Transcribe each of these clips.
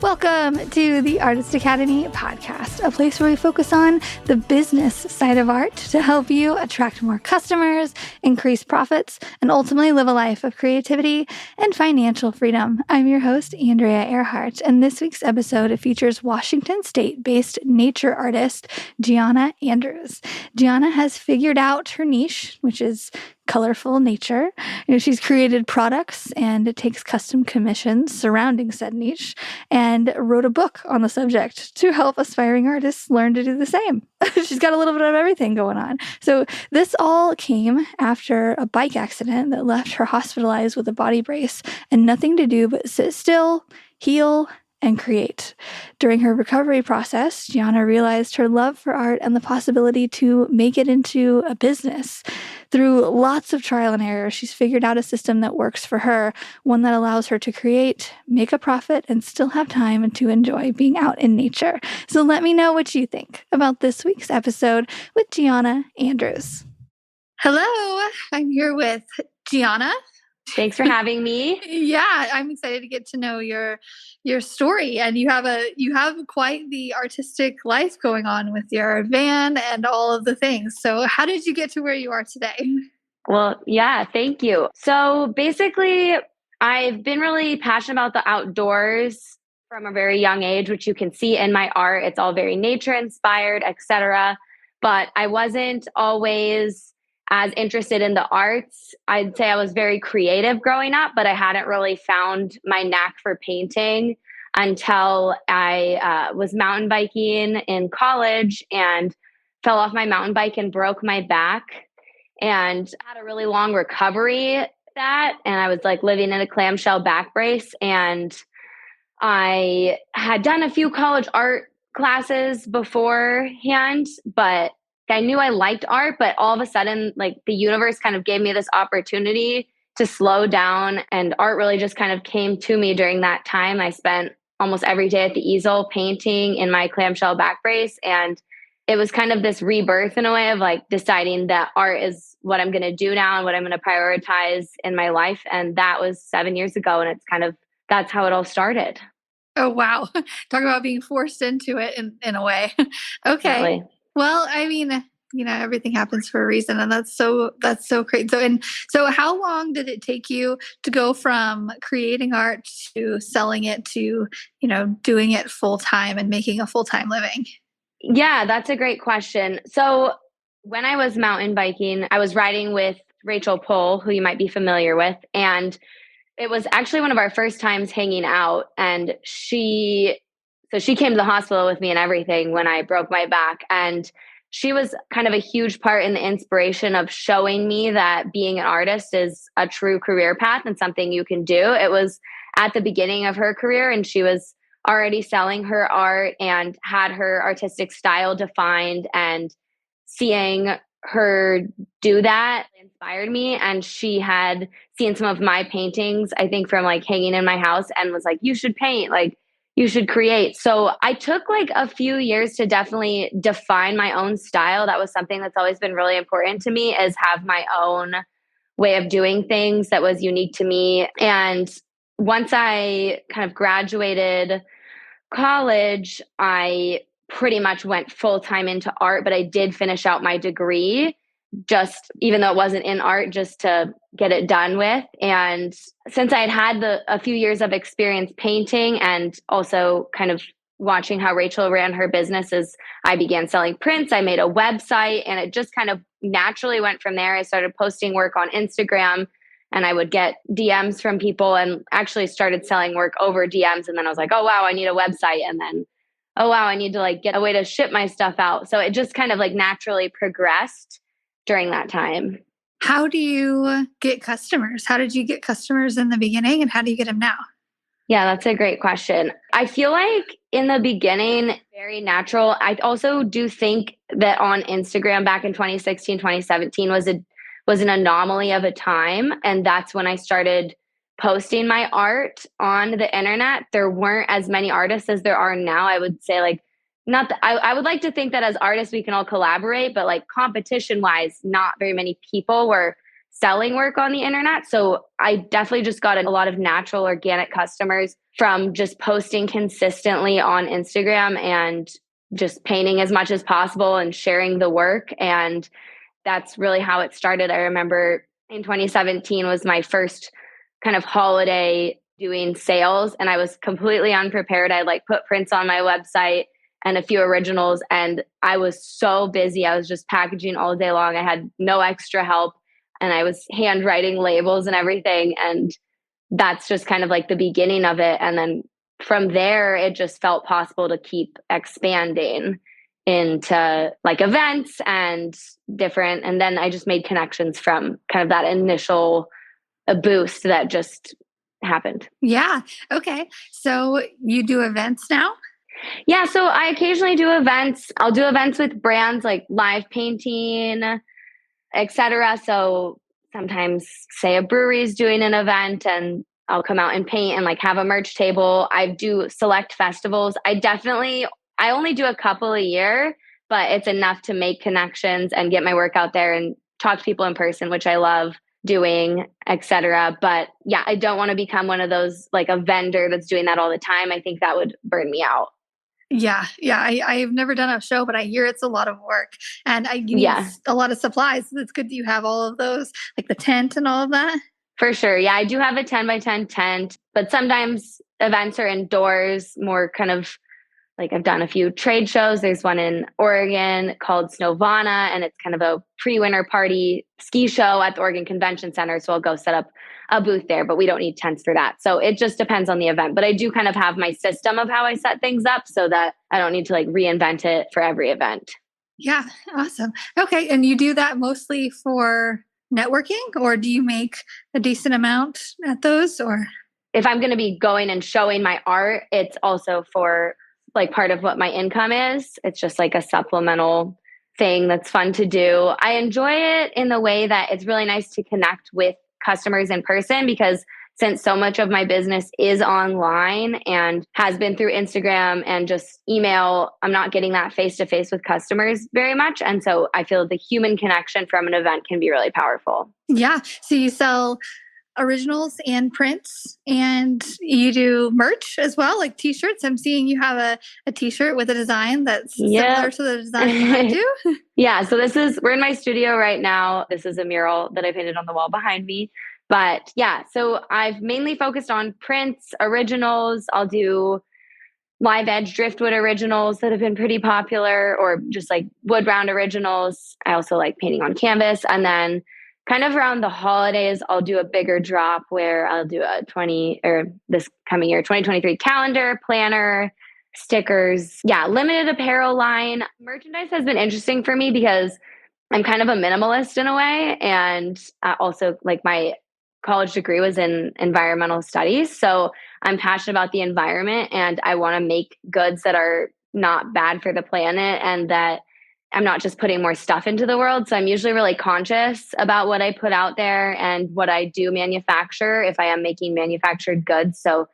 Welcome to the Artist Academy podcast, a place where we focus on the business side of art to help you attract more customers, increase profits, and ultimately live a life of creativity and financial freedom. I'm your host, Andrea Earhart, and this week's episode features Washington State-based nature artist Gianna Andrews. Gianna has figured out her niche, which is colorful nature. She's created products and takes custom commissions surrounding said niche and wrote a book on the subject to help aspiring artists learn to do the same. She's got a little bit of everything going on. So this all came after a bike accident that left her hospitalized with a body brace and nothing to do but sit still, heal, and create. During her recovery process, Gianna realized her love for art and the possibility to make it into a business. Through lots of trial and error, she's figured out a system that works for her, one that allows her to create, make a profit, and still have time to enjoy being out in nature. So let me know what you think about this week's episode with Gianna Andrews. Hello, I'm here with Gianna. Thanks for having me. Yeah, I'm excited to get to know your story, and you have quite the artistic life going on with your van and all of the things. So how did you get to where you are today? Well, yeah, thank you. So basically, I've been really passionate about the outdoors from a very young age, which you can see in my art. It's all very nature inspired, etc. But I wasn't always as interested in the arts. I'd say I was very creative growing up, but I hadn't really found my knack for painting until I was mountain biking in college and fell off my mountain bike and broke my back and had a really long recovery with that. And I was like living in a clamshell back brace. And I had done a few college art classes beforehand, but I knew I liked art, but all of a sudden, like the universe kind of gave me this opportunity to slow down, and art really just kind of came to me during that time. I spent almost every day at the easel painting in my clamshell back brace, and it was kind of this rebirth in a way of like deciding that art is what I'm going to do now and what I'm going to prioritize in my life. And that was 7 years ago, and that's how it all started. Oh, wow. Talk about being forced into it in a way. Okay. Definitely. Well, I mean, everything happens for a reason, and that's so great. So how long did it take you to go from creating art to selling it to, doing it full time and making a full-time living? Yeah, that's a great question. So when I was mountain biking, I was riding with Rachel Pohl, who you might be familiar with, and it was actually one of our first times hanging out, and she came to the hospital with me and everything when I broke my back. And she was kind of a huge part in the inspiration of showing me that being an artist is a true career path and something you can do. It was at the beginning of her career, and she was already selling her art and had her artistic style defined, and seeing her do that inspired me. And she had seen some of my paintings, I think from like hanging in my house, and was like, you should paint, like you should create. So I took like a few years to definitely define my own style. That was something that's always been really important to me, is have my own way of doing things that was unique to me. And once I kind of graduated college, I pretty much went full time into art, but I did finish out my degree, just even though it wasn't in art, just to get it done with. And since I had a few years of experience painting and also kind of watching how Rachel ran her businesses, I began selling prints. I made a website, and it just kind of naturally went from there. I started posting work on Instagram, and I would get DMs from people, and actually started selling work over DMs. And then I was like, oh, wow, I need a website. And then, oh, wow, I need to like get a way to ship my stuff out. So it just kind of like naturally progressed during that time. How do you get customers? How did you get customers in the beginning, and how do you get them now? Yeah, that's a great question. I feel like in the beginning, very natural. I also do think that on Instagram back in 2016, 2017 was an anomaly of a time. And that's when I started posting my art on the internet. There weren't as many artists as there are now. I would say like, not that I would like to think that as artists, we can all collaborate, but like competition wise, not very many people were selling work on the internet. So I definitely just got a lot of natural organic customers from just posting consistently on Instagram and just painting as much as possible and sharing the work. And that's really how it started. I remember in 2017 was my first kind of holiday doing sales, and I was completely unprepared. I like put prints on my website and a few originals, and I was so busy. I was just packaging all day long. I had no extra help, and I was handwriting labels and everything. And that's just kind of like the beginning of it. And then from there, it just felt possible to keep expanding into like events and different. And then I just made connections from kind of that initial boost that just happened. Yeah. Okay. So you do events now? Yeah. So I occasionally do events. I'll do events with brands like live painting, etc. So sometimes, say, a brewery is doing an event and I'll come out and paint and like have a merch table. I do select festivals. I only do a couple a year, but it's enough to make connections and get my work out there and talk to people in person, which I love doing, etc. But yeah, I don't want to become one of those like a vendor that's doing that all the time. I think that would burn me out. Yeah. Yeah. I've never done a show, but I hear it's a lot of work and you need Yeah, a lot of supplies. So it's good that you have all of those, like the tent and all of that. for sure. Yeah, I do have a 10 by 10 tent, but sometimes events are indoors, more kind of like I've done a few trade shows. There's one in Oregon called Snowvana, and it's kind of a pre-winter party ski show at the Oregon Convention Center. So I'll go set up a booth there, but we don't need tents for that. So it just depends on the event. But I do kind of have my system of how I set things up so that I don't need to like reinvent it for every event. Yeah. Awesome. Okay. And you do that mostly for networking, or do you make a decent amount at those, or? If I'm going to be going and showing my art, it's also for like part of what my income is. It's just like a supplemental thing that's fun to do. I enjoy it in the way that it's really nice to connect with customers in person, because since so much of my business is online and has been through Instagram and just email, I'm not getting that face to face with customers very much. And so I feel the human connection from an event can be really powerful. Yeah. So you sell originals and prints, and you do merch as well, like t-shirts. I'm seeing you have a t-shirt with a design that's similar Yep. to the design that I do. Yeah. So we're in my studio right now. This is a mural that I painted on the wall behind me. But yeah, so I've mainly focused on prints, originals. I'll do live edge driftwood originals that have been pretty popular, or just like wood round originals. I also like painting on canvas. And then kind of around the holidays, I'll do a bigger drop where I'll do a this coming year, 2023 calendar, planner, stickers. Yeah, limited apparel line. Merchandise has been interesting for me because I'm kind of a minimalist in a way. And also, like, my college degree was in environmental studies. So I'm passionate about the environment and I want to make goods that are not bad for the planet and that I'm not just putting more stuff into the world. So I'm usually really conscious about what I put out there and what I do manufacture if I am making manufactured goods. So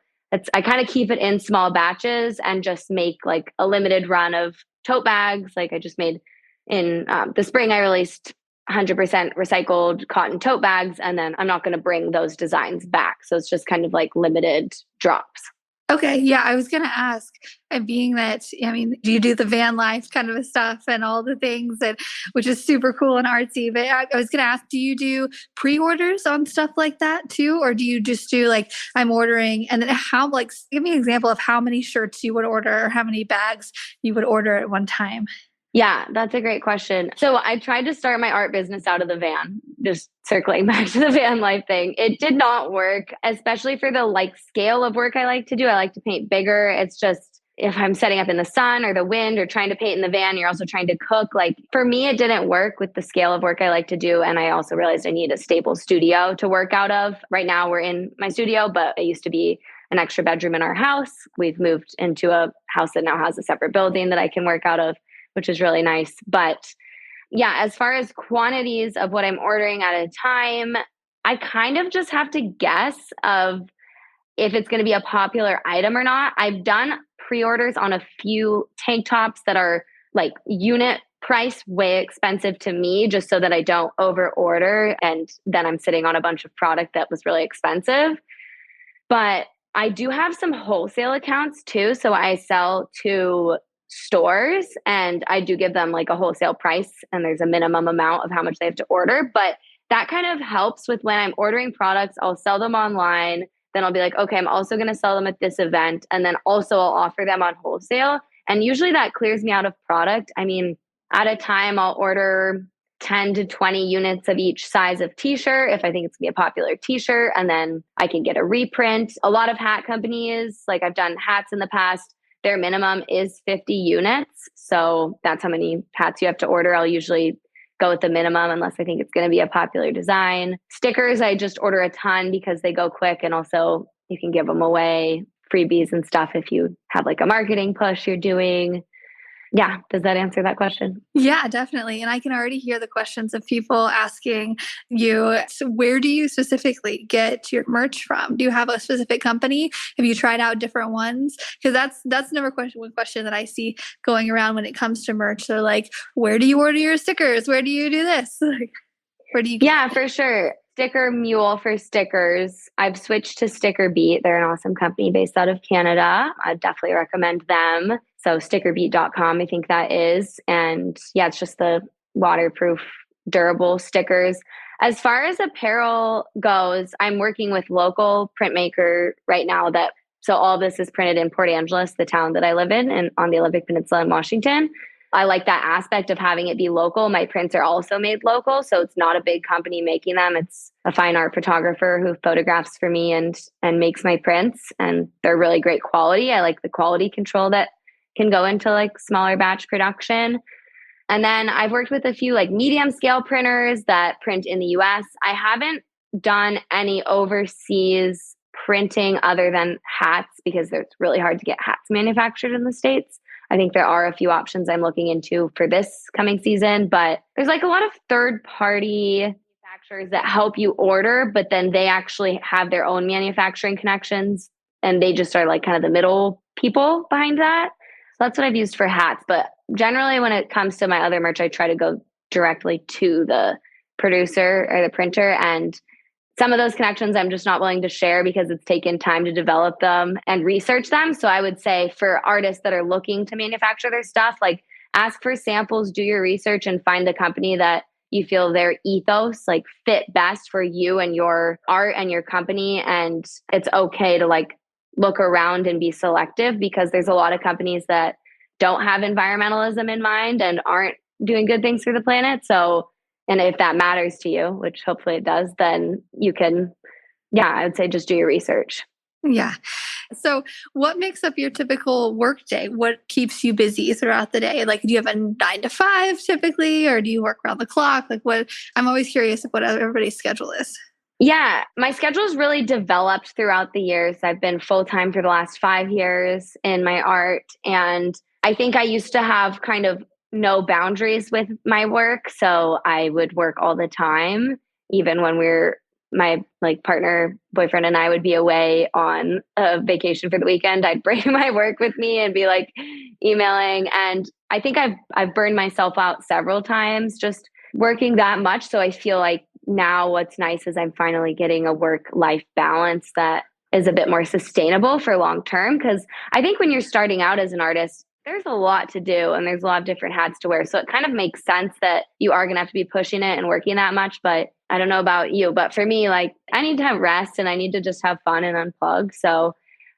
I kind of keep it in small batches and just make like a limited run of tote bags. Like I just made in the spring, I released 100% recycled cotton tote bags, and then I'm not going to bring those designs back. So it's just kind of like limited drops. Okay. Yeah. I was going to ask, and being that, I mean, do you do the van life kind of stuff and all the things that, which is super cool and artsy, but I was going to ask, do you do pre-orders on stuff like that too? Or do you just do like, I'm ordering, and then how, like, give me an example of how many shirts you would order or how many bags you would order at one time? Yeah, that's a great question. So I tried to start my art business out of the van, just circling back to the van life thing. It did not work, especially for the like scale of work I like to do. I like to paint bigger. It's just if I'm setting up in the sun or the wind or trying to paint in the van, you're also trying to cook. Like for me, it didn't work with the scale of work I like to do. And I also realized I need a stable studio to work out of. Right now we're in my studio, but it used to be an extra bedroom in our house. We've moved into a house that now has a separate building that I can work out of, which is really nice. But yeah, as far as quantities of what I'm ordering at a time, I kind of just have to guess of if it's going to be a popular item or not. I've done pre-orders on a few tank tops that are like unit price way expensive to me just so that I don't over order and then I'm sitting on a bunch of product that was really expensive. But I do have some wholesale accounts too. So I sell to stores and I do give them like a wholesale price and there's a minimum amount of how much they have to order. But that kind of helps with when I'm ordering products, I'll sell them online. Then I'll be like, okay, I'm also going to sell them at this event. And then also I'll offer them on wholesale. And usually that clears me out of product. I mean, at a time, I'll order 10 to 20 units of each size of t-shirt if I think it's gonna be a popular t-shirt, and then I can get a reprint. A lot of hat companies, like I've done hats in the past, their minimum is 50 units. So that's how many hats you have to order. I'll usually go with the minimum unless I think it's going to be a popular design. Stickers, I just order a ton because they go quick, and also you can give them away, freebies and stuff if you have like a marketing push you're doing. Yeah. Does that answer that question? Yeah, definitely. And I can already hear the questions of people asking you, so where do you specifically get your merch from? Do you have a specific company? Have you tried out different ones? Because that's never one question that I see going around when it comes to merch. They're like, where do you order your stickers? Where do you do this? Like, where do you Yeah, for sure. Sticker Mule for stickers. I've switched to Sticker Beat. They're an awesome company based out of Canada. I definitely recommend them. So stickerbeat.com, I think that is. And yeah, it's just the waterproof, durable stickers. As far as apparel goes, I'm working with local printmaker right now that so all this is printed in Port Angeles, the town that I live in, and on the Olympic Peninsula in Washington. I like that aspect of having it be local. My prints are also made local, so it's not a big company making them. It's a fine art photographer who photographs for me and makes my prints, and they're really great quality. I like the quality control that can go into like smaller batch production. And then I've worked with a few like medium scale printers that print in the US. I haven't done any overseas printing other than hats because it's really hard to get hats manufactured in the States. I think there are a few options I'm looking into for this coming season, but there's like a lot of third party manufacturers that help you order, but then they actually have their own manufacturing connections and they just are like kind of the middle people behind that. So that's what I've used for hats. But generally, when it comes to my other merch, I try to go directly to the producer or the printer. And some of those connections I'm just not willing to share because it's taken time to develop them and research them. So I would say for artists that are looking to manufacture their stuff, like ask for samples, do your research, and find the company that you feel their ethos like fit best for you and your art and your company. And it's okay to like look around and be selective because there's a lot of companies that don't have environmentalism in mind and aren't doing good things for the planet. So, and if that matters to you, which hopefully it does, then you can, yeah, I would say just do your research. Yeah. So what makes up your typical work day? What keeps you busy throughout the day? Like, do you have a 9 to 5 typically, or do you work around the clock? Like what, I'm always curious of what everybody's schedule is. Yeah, my schedule's really developed throughout the years. I've been full-time for the last 5 years in my art. And I think I used to have kind of no boundaries with my work. So I would work all the time, even when my like partner, boyfriend, and I would be away on a vacation for the weekend. I'd bring my work with me and be like emailing. And I think I've burned myself out several times just working that much. So I feel like now what's nice is I'm finally getting a work-life balance that is a bit more sustainable for long term. Because I think when you're starting out as an artist, there's a lot to do and there's a lot of different hats to wear. So it kind of makes sense that you are going to have to be pushing it and working that much. But I don't know about you, but for me, like I need to have rest and I need to just have fun and unplug. So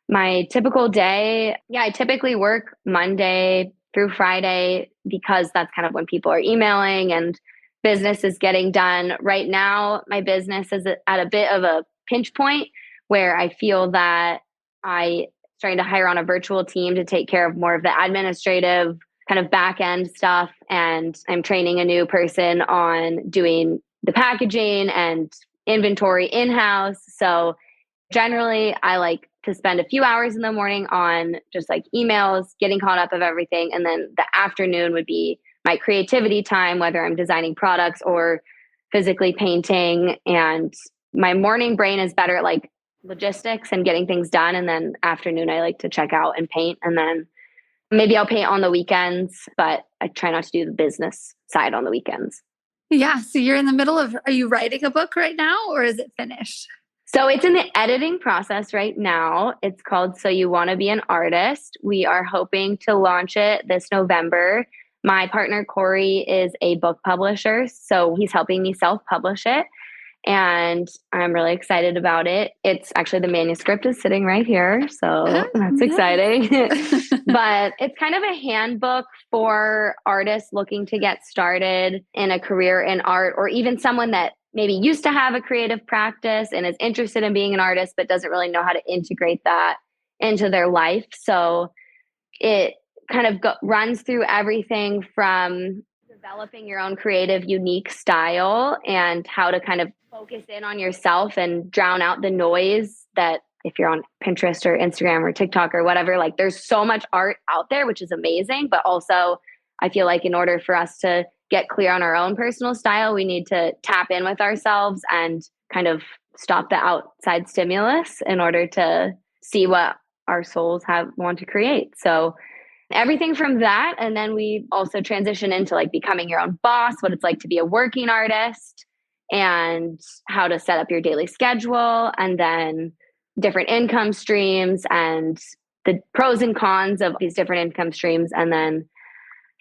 my typical day, yeah, I typically work Monday through Friday because that's kind of when people are emailing and business is getting done. Right now, my business is at a bit of a pinch point where I feel that I starting to hire on a virtual team to take care of more of the administrative kind of back end stuff. And I'm training a new person on doing the packaging and inventory in-house. So generally I like to spend a few hours in the morning on just like emails, getting caught up of everything. And then the afternoon would be my creativity time, whether I'm designing products or physically painting. And my morning brain is better at like logistics and getting things done. And then afternoon, I like to check out and paint. And then Maybe I'll paint on the weekends, but I try not to do the business side on the weekends. Yeah. So you're in the middle of, are you writing a book right now or is it finished? So it's in the editing process right now. It's called So You Want to Be an Artist. We are hoping to launch it this November. My partner, Corey, is a book publisher, so he's helping me self-publish it. And I'm really excited about it. It's actually, the manuscript is sitting right here, so that's exciting. But it's kind of a handbook for artists looking to get started in a career in art, or even someone that maybe used to have a creative practice and is interested in being an artist but doesn't really know how to integrate that into their life. So it kind of runs through everything from developing your own creative, unique style and how to kind of focus in on yourself and drown out the noise that, if you're on Pinterest or Instagram or TikTok or whatever, like there's so much art out there, which is amazing. But also, I feel like in order for us to get clear on our own personal style, we need to tap in with ourselves and kind of stop the outside stimulus in order to see what our souls want to create. So everything from that. And then we also transition into like becoming your own boss, what it's like to be a working artist, and how to set up your daily schedule, and then different income streams and the pros and cons of these different income streams, and then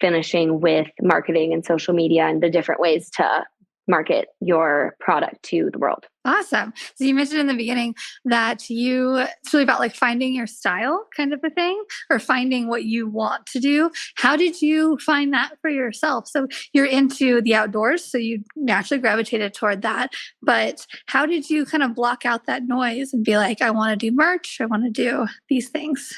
finishing with marketing and social media and the different ways to market your product to the world. Awesome. So you mentioned in the beginning that it's really about like finding your style kind of a thing, or finding what you want to do. How did you find that for yourself? So you're into the outdoors, so you naturally gravitated toward that. But how did you kind of block out that noise and be like, I want to do merch, I want to do these things?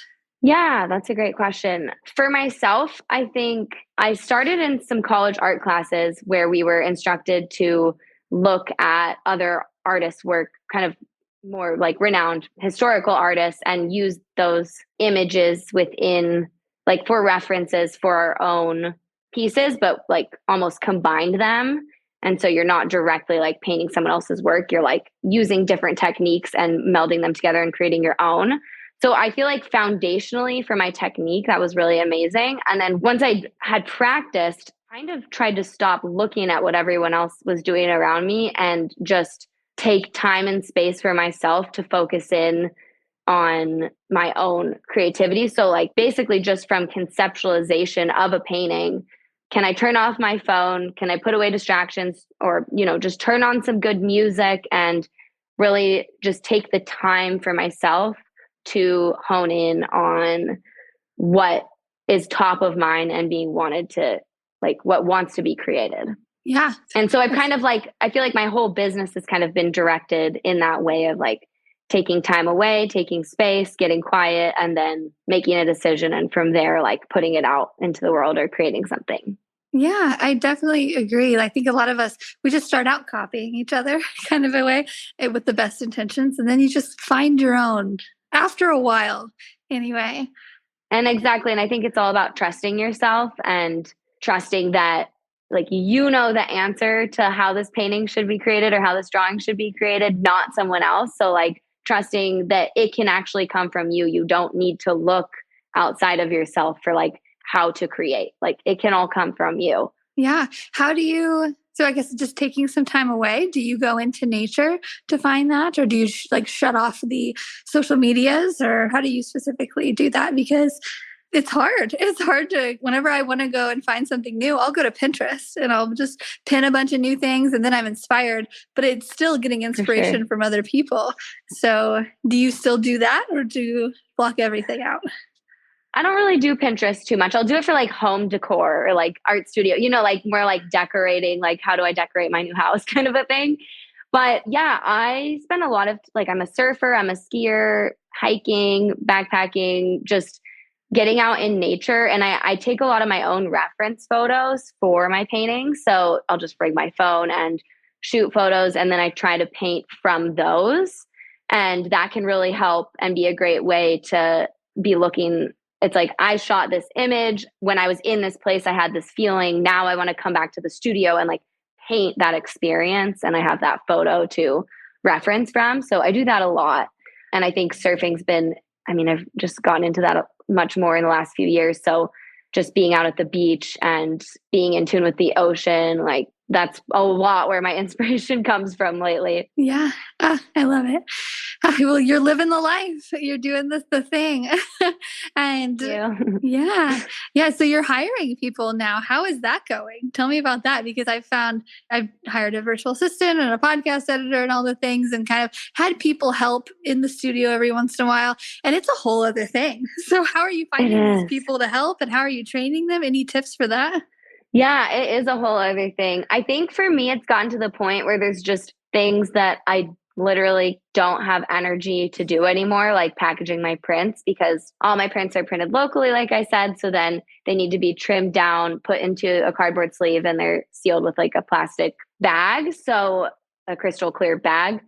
Yeah, that's a great question. For myself, I think I started in some college art classes where we were instructed to look at other artists' work, kind of more like renowned historical artists, and use those images within, like, for references for our own pieces, but like almost combined them. And so you're not directly like painting someone else's work, you're like using different techniques and melding them together and creating your own. So I feel like foundationally for my technique, that was really amazing. And then once I had practiced, kind of tried to stop looking at what everyone else was doing around me and just take time and space for myself to focus in on my own creativity. So like basically just from conceptualization of a painting, can I turn off my phone? Can I put away distractions, or, just turn on some good music and really just take the time for myself to hone in on what is top of mind and being wanted to, like, what wants to be created. Yeah. And so I've kind of like, I feel like my whole business has kind of been directed in that way of like taking time away, taking space, getting quiet, and then making a decision. And from there, like putting it out into the world or creating something. Yeah, I definitely agree. I think a lot of us, we just start out copying each other kind of a way, with the best intentions. And then you just find your own after a while anyway. And exactly. And I think it's all about trusting yourself and trusting that, like, the answer to how this painting should be created or how this drawing should be created, not someone else. So like trusting that it can actually come from you. You don't need to look outside of yourself for like how to create. Like it can all come from you. Yeah. So I guess just taking some time away, do you go into nature to find that? Or do you like shut off the social medias, or how do you specifically do that? Because it's hard. It's hard whenever I want to go and find something new, I'll go to Pinterest and I'll just pin a bunch of new things and then I'm inspired, but it's still getting inspiration from other people. So do you still do that, or do you block everything out? I don't really do Pinterest too much. I'll do it for like home decor or like art studio, like more like decorating, like how do I decorate my new house kind of a thing. But yeah, I spend a lot of, like, I'm a surfer, I'm a skier, hiking, backpacking, just getting out in nature. And I take a lot of my own reference photos for my paintings. So I'll just bring my phone and shoot photos, and then I try to paint from those. And that can really help and be a great way to be looking. It's like, I shot this image when I was in this place, I had this feeling. Now I want to come back to the studio and like paint that experience. And I have that photo to reference from. So I do that a lot. And I think surfing's been I mean, I've just gotten into that much more in the last few years. So just being out at the beach and being in tune with the ocean, like that's a lot where my inspiration comes from lately. Yeah. I love it. Well, you're living the life. You're doing the thing. And Thank you. yeah. Yeah. So you're hiring people now. How is that going? Tell me about that because I've hired a virtual assistant and a podcast editor and all the things and kind of had people help in the studio every once in a while. And it's a whole other thing. So how are you It finding these is. people to help and how are you training them? Any tips for that? Yeah, it is a whole other thing. I think for me, it's gotten to the point where there's just things that I literally don't have energy to do anymore, like packaging my prints, because all my prints are printed locally, like I said. So then they need to be trimmed down, put into a cardboard sleeve, and they're sealed with like a plastic bag. So a crystal clear bag.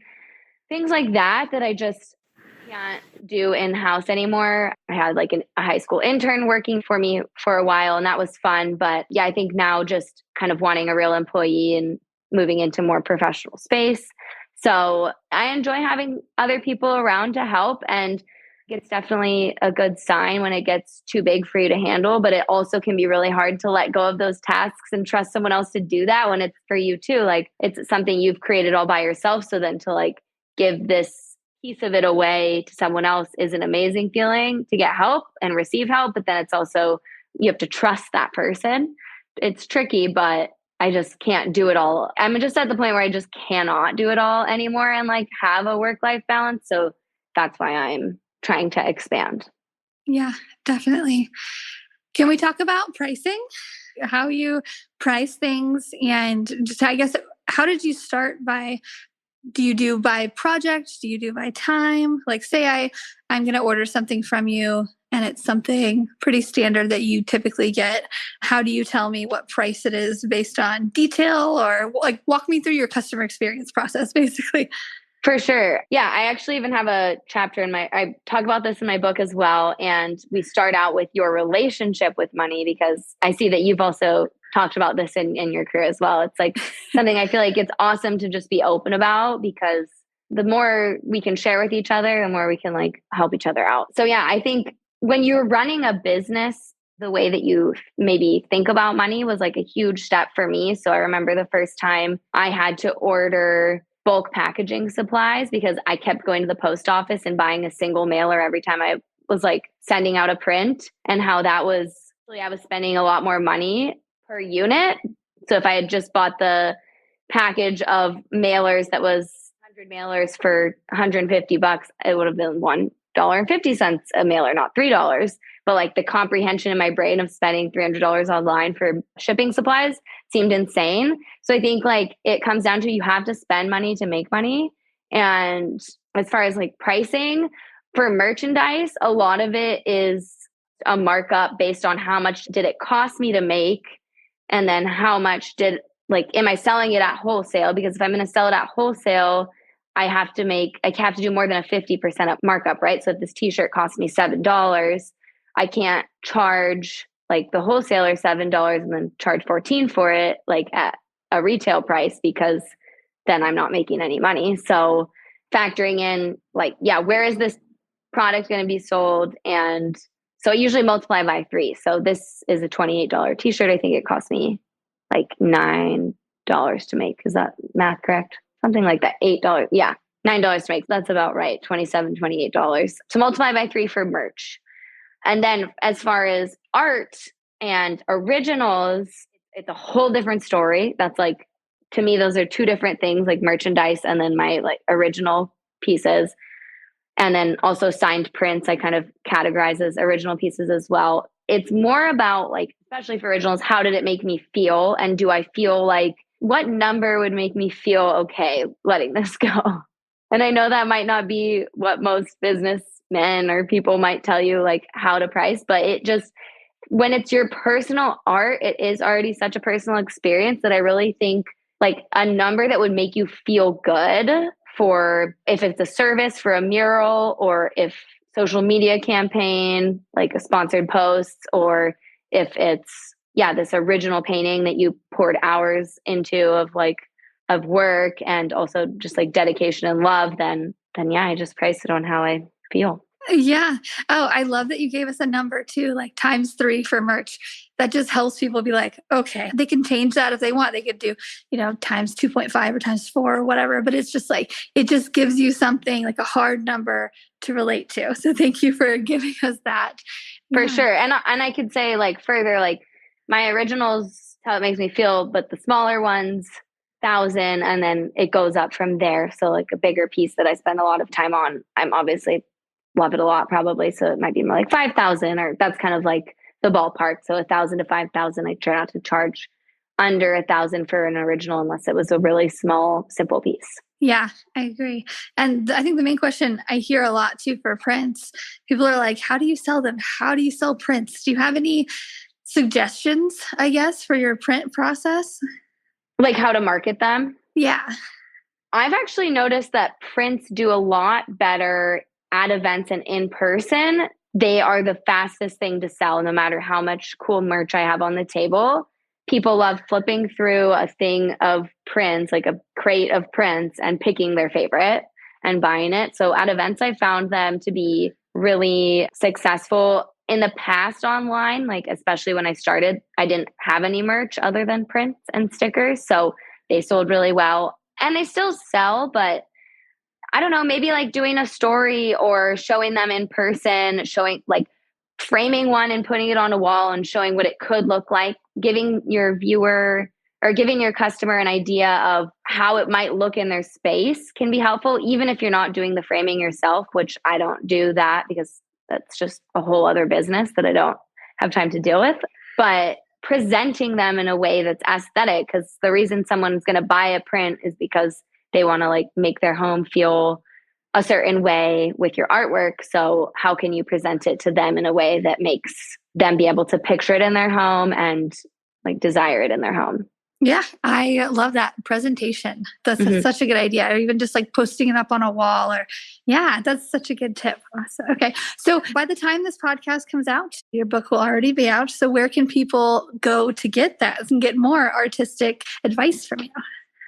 Things like that that I just can't do in house anymore. I had like a high school intern working for me for a while, and that was fun. But yeah, I think now just kind of wanting a real employee and moving into more professional space. So I enjoy having other people around to help. And it's definitely a good sign when it gets too big for you to handle. But it also can be really hard to let go of those tasks and trust someone else to do that when it's for you too. Like it's something you've created all by yourself. So then to like give this piece of it away to someone else is an amazing feeling to get help and receive help. But then it's also, you have to trust that person. It's tricky, but I just can't do it all. I'm just at the point where I just cannot do it all anymore and like have a work life balance. So that's why I'm trying to expand. Yeah, definitely. Can we talk about pricing? How you price things and just I guess how did you start by do you do by project? Do you do by time? Like say I'm going to order something from you and it's something pretty standard that you typically get. How do you tell me what price it is based on detail or like walk me through your customer experience process basically? For sure. Yeah, I actually even have a chapter I talk about this in my book as well. And we start out with your relationship with money because I see that you've also talked about this in your career as well. It's like something I feel like it's awesome to just be open about because the more we can share with each other, the more we can like help each other out. So yeah, I think when you're running a business, the way that you maybe think about money was like a huge step for me. So I remember the first time I had to order bulk packaging supplies because I kept going to the post office and buying a single mailer every time I was like sending out a print and how that was, I was spending a lot more money per unit. So if I had just bought the package of mailers that was 100 mailers for 150 bucks, it would have been $1.50 a mailer, not $3. But like the comprehension in my brain of spending $300 online for shipping supplies seemed insane. So I think like it comes down to you have to spend money to make money. And as far as like pricing for merchandise, a lot of it is a markup based on how much did it cost me to make and then how much did like am I selling it at wholesale? Because if I'm going to sell it at wholesale, I have to do more than a 50% markup, right? So if this t-shirt costs me $7, I can't charge like the wholesaler $7 and then charge 14 for it, like at a retail price, because then I'm not making any money. So factoring in like, yeah, where is this product going to be sold? And so I usually multiply by 3. So this is a $28 t-shirt. I think it cost me like $9 to make. Is that math correct? Something like that. $8. Yeah. $9 to make. That's about right. $27, $28. So multiply by 3 for merch. And then as far as art and originals, it's a whole different story. That's like, to me, those are two different things, like merchandise and then my like original pieces. And then also signed prints, I kind of categorize as original pieces as well. It's more about like, especially for originals, how did it make me feel? And do I feel like what number would make me feel okay letting this go? And I know that might not be what most businessmen or people might tell you, like how to price, but it just, when it's your personal art, it is already such a personal experience that I really think like a number that would make you feel good for if it's a service for a mural or if social media campaign, like a sponsored post, or if it's, yeah, this original painting that you poured hours into of work and also just like dedication and love, then yeah, I just price it on how I feel. Yeah. Oh, I love that you gave us a number too, like ×3 for merch. That just helps people be like, okay, they can change that if they want. They could do, ×2.5 or ×4 or whatever. But it's just like, it just gives you something like a hard number to relate to. So thank you for giving us that. For Yeah. sure. And I could say like further, like my originals, how it makes me feel, but the smaller ones, 1,000, and then it goes up from there. So like a bigger piece that I spend a lot of time on, I'm obviously love it a lot probably. So it might be more like 5,000, or that's kind of like the ballpark. So 1,000 to 5,000. I try not to charge under 1,000 for an original unless it was a really small, simple piece. Yeah, I agree. And I think the main question I hear a lot too for prints, people are like, how do you sell them? How do you sell prints? Do you have any suggestions, I guess, for your print process? Like how to market them? Yeah. I've actually noticed that prints do a lot better at events and in person. They are the fastest thing to sell, no matter how much cool merch I have on the table. People love flipping through a thing of prints, like a crate of prints, and picking their favorite and buying it. So at events, I found them to be really successful. In the past online, like especially when I started, I didn't have any merch other than prints and stickers. So they sold really well, and they still sell, but I don't know, maybe like doing a story or showing them in person, showing like framing one and putting it on a wall and showing what it could look like, giving your viewer or giving your customer an idea of how it might look in their space can be helpful, even if you're not doing the framing yourself, which I don't do that because that's just a whole other business that I don't have time to deal with. But presenting them in a way that's aesthetic, because the reason someone's going to buy a print is because they want to like make their home feel a certain way with your artwork. So how can you present it to them in a way that makes them be able to picture it in their home and like desire it in their home? Yeah, I love that presentation. That's such a good idea. Or even just like posting it up on a wall, or yeah, that's such a good tip. Okay. So by the time this podcast comes out, your book will already be out. So where can people go to get that and get more artistic advice from you?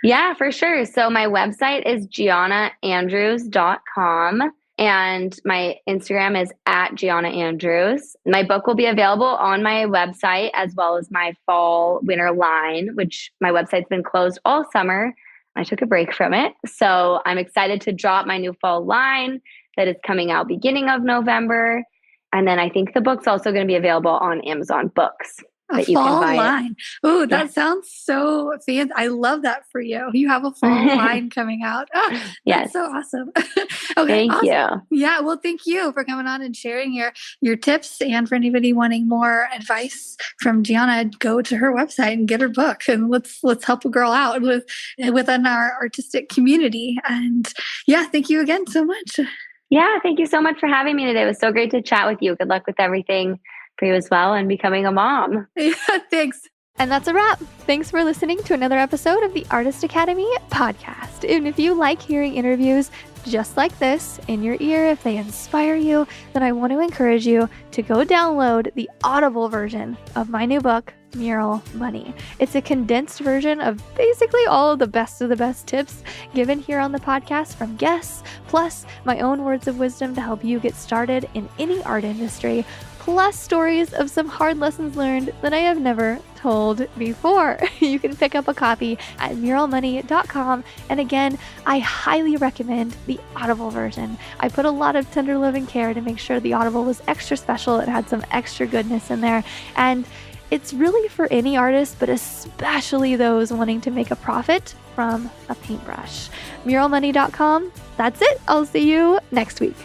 Yeah, for sure. So my website is giannaandrews.com. And my Instagram is @GiannaAndrews. My book will be available on my website as well as my fall winter line, which my website's been closed all summer. I took a break from it. So I'm excited to drop my new fall line that is coming out beginning of November. And then I think the book's also going to be available on Amazon Books. A fall line. Oh, that sounds so fancy. I love that for you. You have a fall line coming out. Oh, yes. That's so awesome. Okay, thank you. Yeah, well, thank you for coming on and sharing your tips. And for anybody wanting more advice from Gianna, go to her website and get her book, and let's help a girl out within our artistic community. And yeah, thank you again so much. Yeah, thank you so much for having me today. It was so great to chat with you. Good luck with everything for you as well and becoming a mom. Yeah, thanks. And that's a wrap. Thanks for listening to another episode of the Artist Academy podcast. And if you like hearing interviews just like this in your ear, if they inspire you, then I want to encourage you to go download the Audible version of my new book, Mural Money. It's a condensed version of basically all of the best tips given here on the podcast from guests, plus my own words of wisdom to help you get started in any art industry, plus stories of some hard lessons learned that I have never told before. You can pick up a copy at muralmoney.com. And again, I highly recommend the Audible version. I put a lot of tender love and care to make sure the Audible was extra special. It had some extra goodness in there. And it's really for any artist, but especially those wanting to make a profit from a paintbrush. Muralmoney.com. That's it. I'll see you next week.